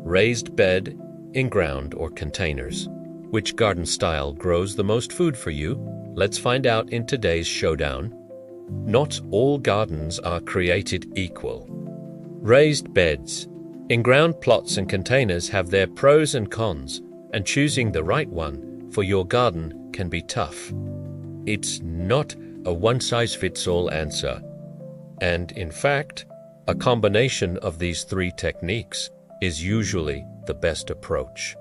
raised bed, in-ground, or containers. Which garden style grows the most food for you? Let's find out in today's showdown. Not all gardens are created equal. Raised beds. In-ground plots and containers have their pros and cons, and choosing the right one for your garden can be tough. It's not a one-size-fits-all answer. And in fact, a combination of these three techniques is usually the best approach.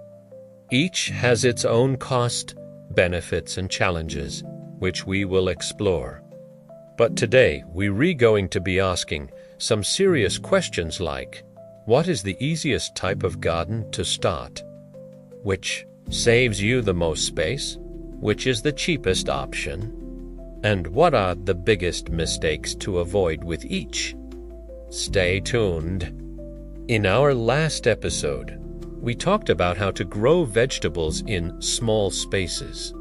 Each has its own cost, benefits, and challenges, which we will explore. But today, we're going to be asking some serious questions like, what is the easiest type of garden to start? Which saves you the most space? Which is the cheapest option? And what are the biggest mistakes to avoid with each? Stay tuned. In our last episode, we talked about how to grow vegetables in small spaces.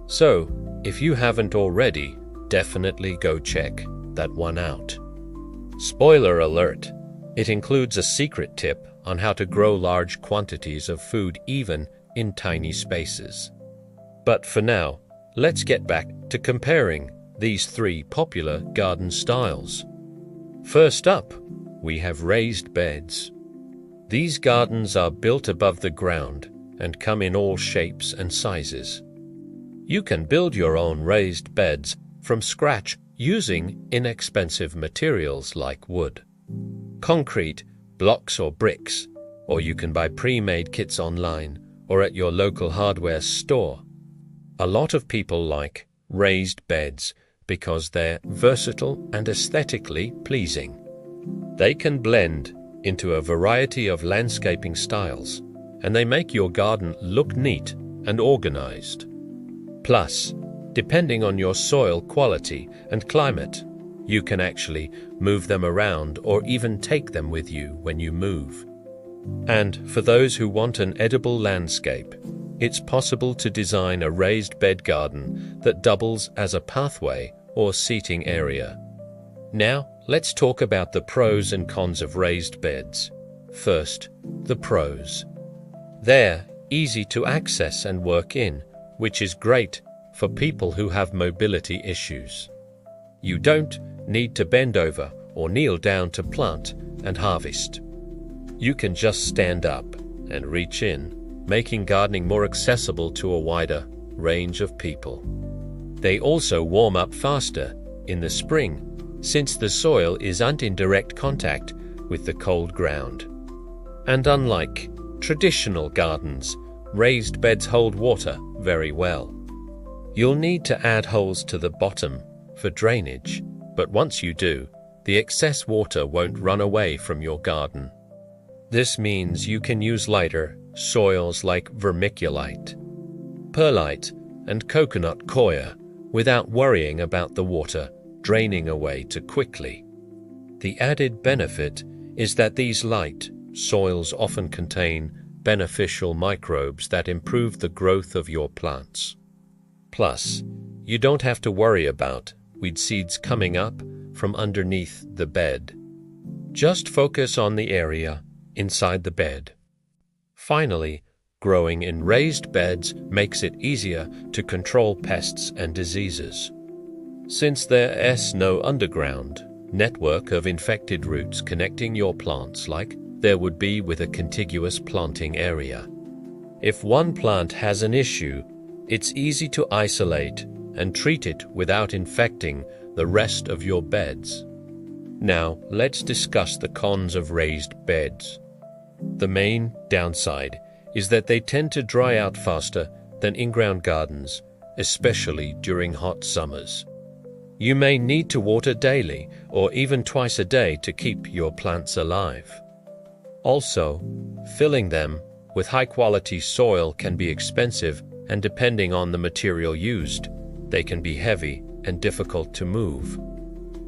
So, if you haven't already, definitely go check that one out. Spoiler alert, it includes a secret tip on how to grow large quantities of food even in tiny spaces. But for now, let's get back to comparing these three popular garden styles. First up, we have raised beds. These gardens are built above the ground and come in all shapes and sizes. You can build your own raised beds from scratch using inexpensive materials like wood, concrete, blocks or bricks, or you can buy pre-made kits online or at your local hardware store. A lot of people like raised beds because they're versatile and aesthetically pleasing. They can blend into a variety of landscaping styles, and they make your garden look neat and organized. Plus, depending on your soil quality and climate, you can actually move them around or even take them with you when you move. And for those who want an edible landscape, it's possible to design a raised bed garden that doubles as a pathway or seating area. Now, let's talk about the pros and cons of raised beds. First, the pros. They're easy to access and work in, which is great for people who have mobility issues. You don't need to bend over or kneel down to plant and harvest. You can just stand up and reach in, making gardening more accessible to a wider range of people. They also warm up faster in the spring, since the soil isn't in direct contact with the cold ground. And unlike traditional gardens, raised beds hold water very well. You'll need to add holes to the bottom for drainage, but once you do, the excess water won't run away from your garden. This means you can use lighter soils like vermiculite, perlite, and coconut coir without worrying about the water draining away too quickly. The added benefit is that these light soils often contain beneficial microbes that improve the growth of your plants. Plus, you don't have to worry about weed seeds coming up from underneath the bed. Just focus on the area inside the bed. Finally, growing in raised beds makes it easier to control pests and diseases. Since there is no underground network of infected roots connecting your plants like there would be with a contiguous planting area. If one plant has an issue, it's easy to isolate and treat it without infecting the rest of your beds. Now, let's discuss the cons of raised beds. The main downside is that they tend to dry out faster than in-ground gardens, especially during hot summers. You may need to water daily or even twice a day to keep your plants alive. Also, filling them with high-quality soil can be expensive, and depending on the material used, they can be heavy and difficult to move.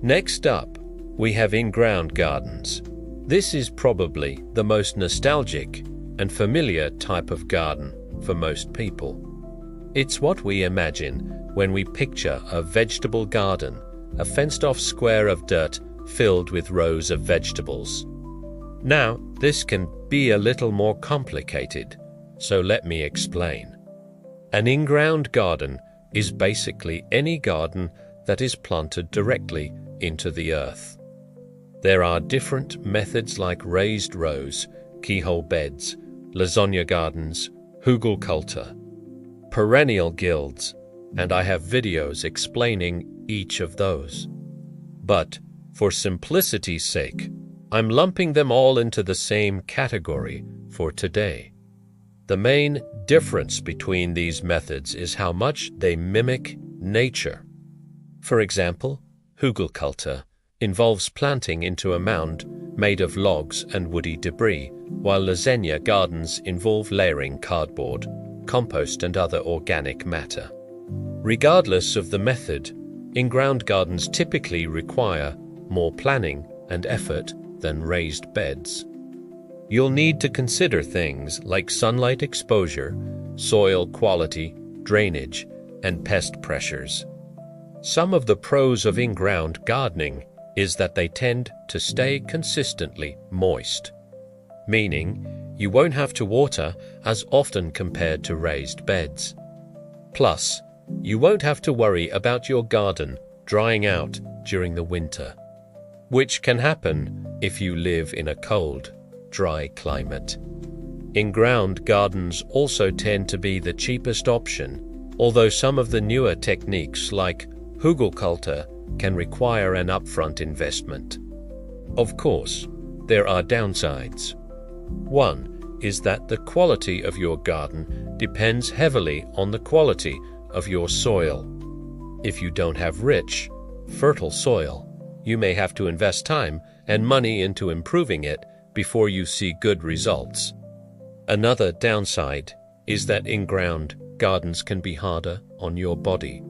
Next up, we have in-ground gardens. This is probably the most nostalgic and familiar type of garden for most people. It's what we imagine when we picture a vegetable garden, a fenced-off square of dirt filled with rows of vegetables. Now, this can be a little more complicated, so let me explain. An in-ground garden is basically any garden that is planted directly into the earth. There are different methods like raised rows, keyhole beds, lasagna gardens, Hugelkultur, perennial guilds, and I have videos explaining each of those. But for simplicity's sake, I'm lumping them all into the same category for today. The main difference between these methods is how much they mimic nature. For example, Hugelkultur involves planting into a mound made of logs and woody debris, while lasagna gardens involve layering cardboard, compost, and other organic matter. Regardless of the method, in-ground gardens typically require more planning and effort than raised beds. You'll need to consider things like sunlight exposure, soil quality, drainage, and pest pressures. Some of the pros of in-ground gardening is that they tend to stay consistently moist, meaning you won't have to water as often compared to raised beds. Plus, you won't have to worry about your garden drying out during the winter, which can happen if you live in a cold, dry climate. In-ground gardens also tend to be the cheapest option, although some of the newer techniques like Hugelkultur can require an upfront investment. Of course, there are downsides. One is that the quality of your garden depends heavily on the quality of your soil. If you don't have rich, fertile soil, you may have to invest time and money into improving it before you see good results. Another downside is that in-ground gardens can be harder on your body.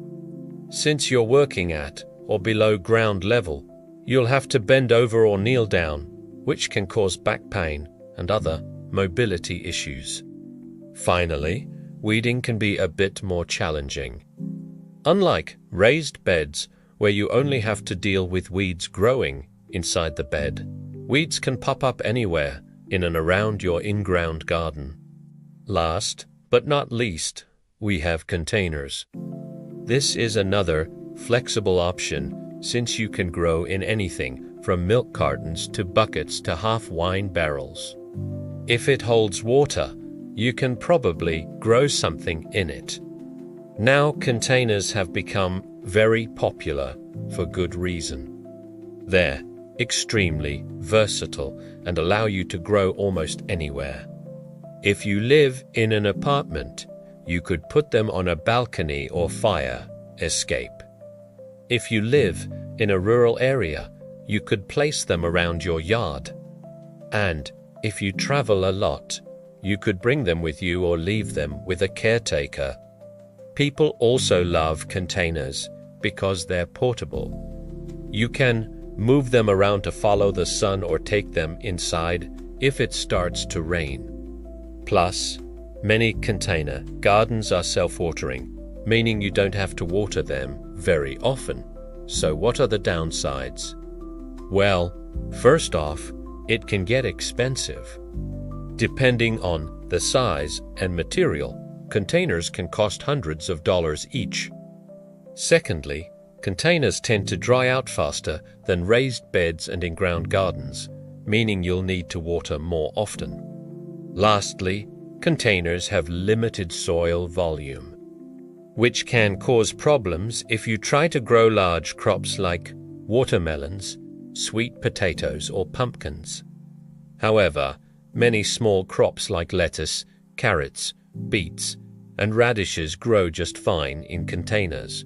Since you're working at or below ground level, you'll have to bend over or kneel down, which can cause back pain and other mobility issues. Finally, weeding can be a bit more challenging. Unlike raised beds, where you only have to deal with weeds growing inside the bed, weeds can pop up anywhere in and around your in-ground garden. Last but not least, we have containers. This is another flexible option since you can grow in anything from milk cartons to buckets to half wine barrels. If it holds water, you can probably grow something in it. Now containers have become very popular for good reason. They're extremely versatile and allow you to grow almost anywhere. If you live in an apartment, you could put them on a balcony or fire escape. If you live in a rural area, you could place them around your yard. And if you travel a lot, you could bring them with you or leave them with a caretaker. People also love containers because they're portable. You can move them around to follow the sun or take them inside if it starts to rain. Plus, many container gardens are self-watering, meaning you don't have to water them very often. So what are the downsides? Well, first off, it can get expensive. Depending on the size and material, containers can cost hundreds of dollars each. Secondly, containers tend to dry out faster than raised beds and in-ground gardens, meaning you'll need to water more often. Lastly, containers have limited soil volume, which can cause problems if you try to grow large crops like watermelons, sweet potatoes, or pumpkins. However, many small crops like lettuce, carrots, beets, and radishes grow just fine in containers.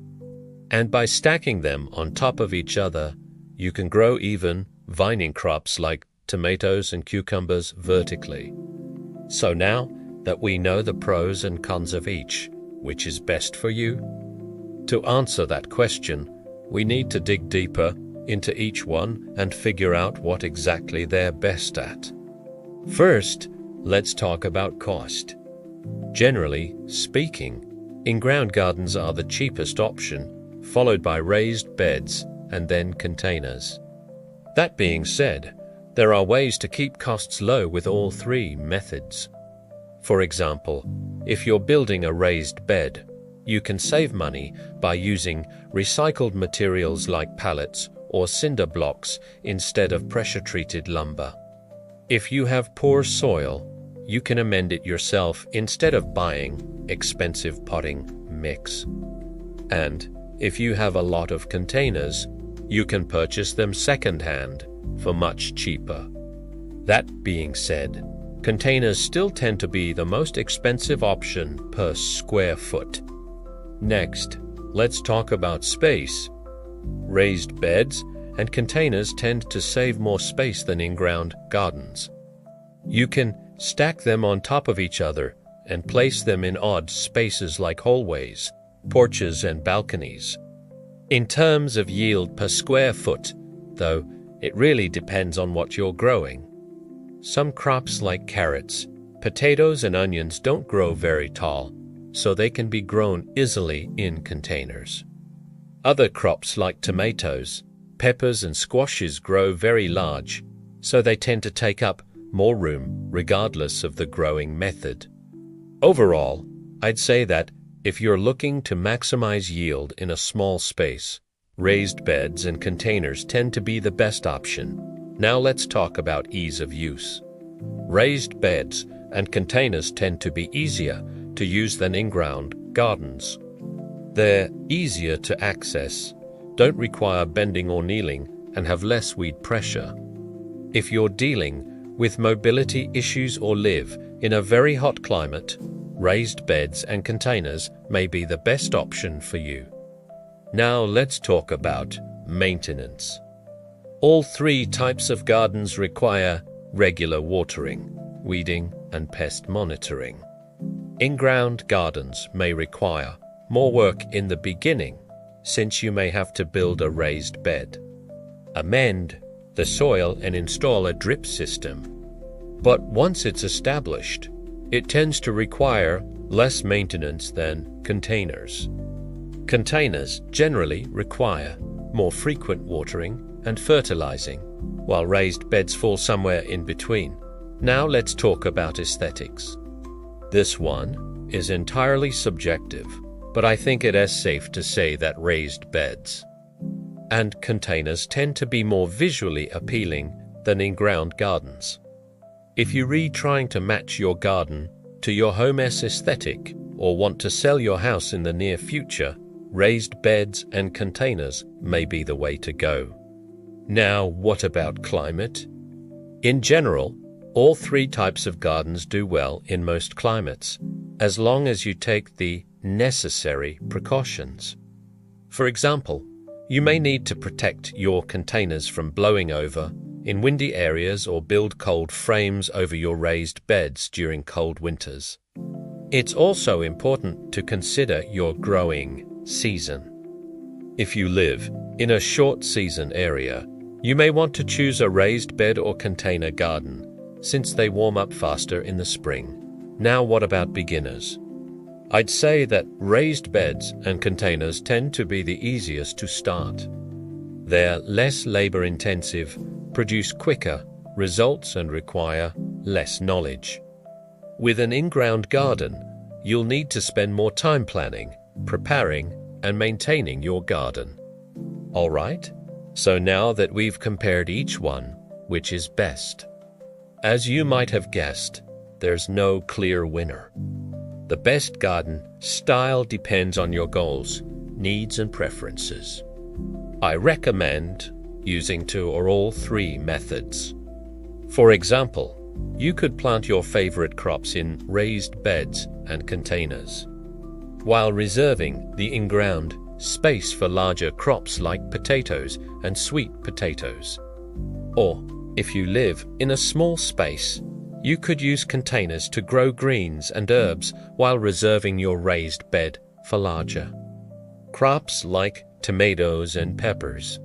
And by stacking them on top of each other, you can grow even vining crops like tomatoes and cucumbers vertically. So now that we know the pros and cons of each, which is best for you? To answer that question, we need to dig deeper into each one and figure out what exactly they're best at. First, let's talk about cost. Generally speaking, in-ground gardens are the cheapest option, followed by raised beds and then containers. That being said, There are ways to keep costs low with all three methods. For example, if you're building a raised bed, you can save money by using recycled materials like pallets or cinder blocks instead of pressure-treated lumber. If you have poor soil, you can amend it yourself instead of buying expensive potting mix. And if you have a lot of containers, you can purchase them second-hand for much cheaper. That being said, containers still tend to be the most expensive option per square foot. Next, let's talk about space. Raised beds and containers tend to save more space than in-ground gardens. You can stack them on top of each other and place them in odd spaces like hallways, porches, and balconies. In terms of yield per square foot, though, it really depends on what you're growing. Some crops like carrots, potatoes, and onions don't grow very tall, so they can be grown easily in containers. Other crops like tomatoes, peppers, and squashes grow very large, so they tend to take up more room regardless of the growing method. Overall, I'd say that if you're looking to maximize yield in a small space, raised beds and containers tend to be the best option. Now let's talk about ease of use. Raised beds and containers tend to be easier to use than in-ground gardens. They're easier to access, don't require bending or kneeling, and have less weed pressure. If you're dealing with mobility issues or live in a very hot climate, raised beds and containers may be the best option for you. Now let's talk about maintenance. All three types of gardens require regular watering, weeding, and pest monitoring. In-ground gardens may require more work in the beginning, since you may have to build a raised bed, amend the soil, and install a drip system. But once it's established, it tends to require less maintenance than containers. Containers generally require more frequent watering and fertilizing, while raised beds fall somewhere in between. Now let's talk about aesthetics. This one is entirely subjective, but I think it is safe to say that raised beds and containers tend to be more visually appealing than in-ground gardens. If you're really trying to match your garden to your home's aesthetic or want to sell your house in the near future, raised beds and containers may be the way to go. Now, what about climate? In general, all three types of gardens do well in most climates, as long as you take the necessary precautions. For example, you may need to protect your containers from blowing over in windy areas or build cold frames over your raised beds during cold winters. It's also important to consider your growing season. If you live in a short season area, you may want to choose a raised bed or container garden, since they warm up faster in the spring. Now, what about beginners? I'd say that raised beds and containers tend to be the easiest to start. They're less labor-intensive, produce quicker results, and require less knowledge. With an in-ground garden, you'll need to spend more time planning, preparing, and maintaining your garden. All right? So now that we've compared each one, which is best? As you might have guessed, there's no clear winner. The best garden style depends on your goals, needs, and preferences. I recommend using two or all three methods. For example, you could plant your favorite crops in raised beds and containers, while reserving the in-ground space for larger crops like potatoes and sweet potatoes. Or, if you live in a small space, you could use containers to grow greens and herbs while reserving your raised bed for larger crops like tomatoes and peppers.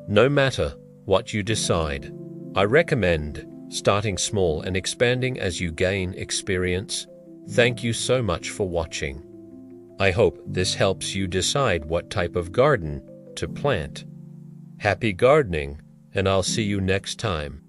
No matter what you decide, I recommend starting small and expanding as you gain experience. Thank you so much for watching. I hope this helps you decide what type of garden to plant. Happy gardening, and I'll see you next time.